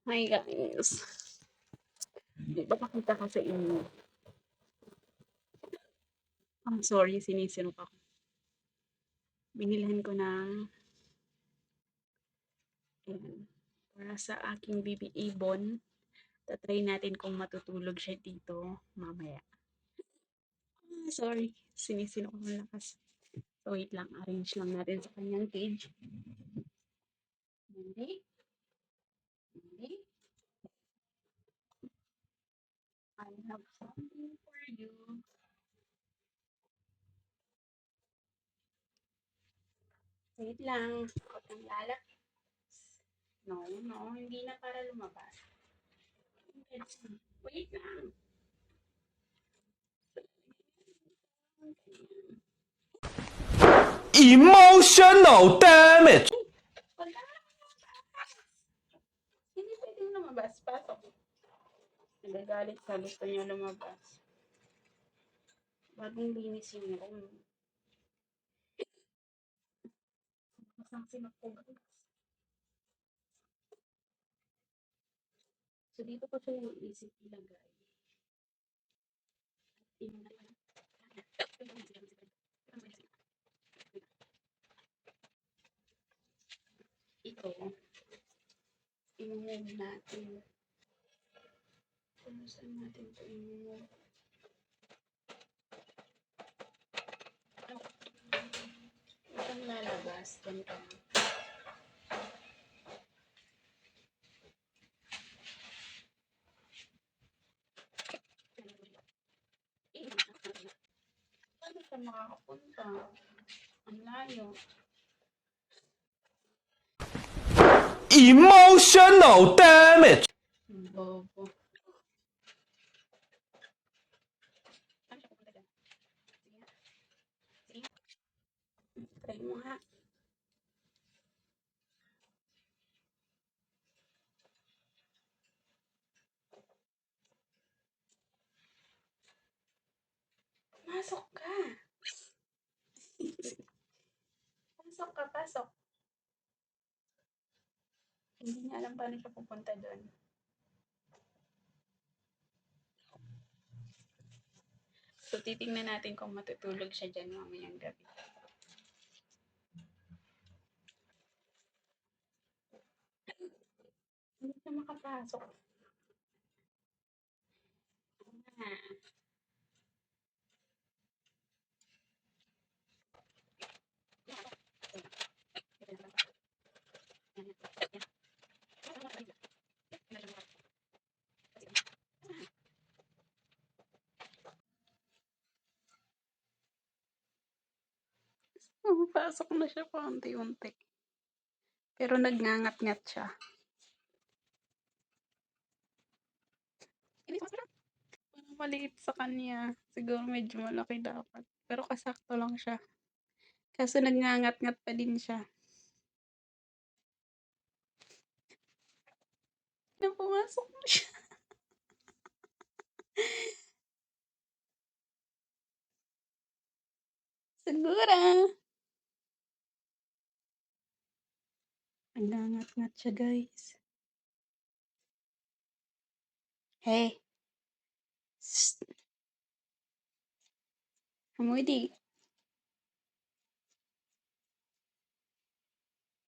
Hi guys. Ipapakita ko sa inyo. Sorry, sinisinok ako. Binilhan ko ng ayan, para sa aking baby ibon. Tatry natin kung matutulog siya dito mamaya. Sorry, sinisinok ko malakas. So wait lang, arrange lang natin sa kanyang cage. Hindi. Hindi. I have something for you. Wait lang. Huwag kang lalaki. No, hindi na para lumabas. Wait lang. Emotional damage. Wala. Hindi pwedeng lumabas. Pasok. Nagagalit ka. Gusto niya lumabas. Bagong linis yung room. Masang sinapog. So, dito ko siya yung isip ilagay. Ito, i-move natin. Saan natin ito i-move? Itong lalabas. Ganito. Paano siya makakapunta? Ang layo. Emotional damage. Bobo. Paano siya pupunta dyan? Sige. Sige. Try mo ha. Pasok ka. Pasok ka, pasok. Hindi niya alam paano siya pupunta doon. So, titingnan natin kung matutulog siya dyan mamayang gabi. Hindi siya makapasok. Pasok na siya paunti-unti. Pero nagngangat-ngat siya. Parang maliit sa kanya. Siguro medyo malaki dapat. Pero kasakto lang siya. Kaso nagngangat-ngat pa din siya. Na pumasok na siya. Siguro. Nagngangat-ngat siya, guys. Hey. Shh. Hamudi.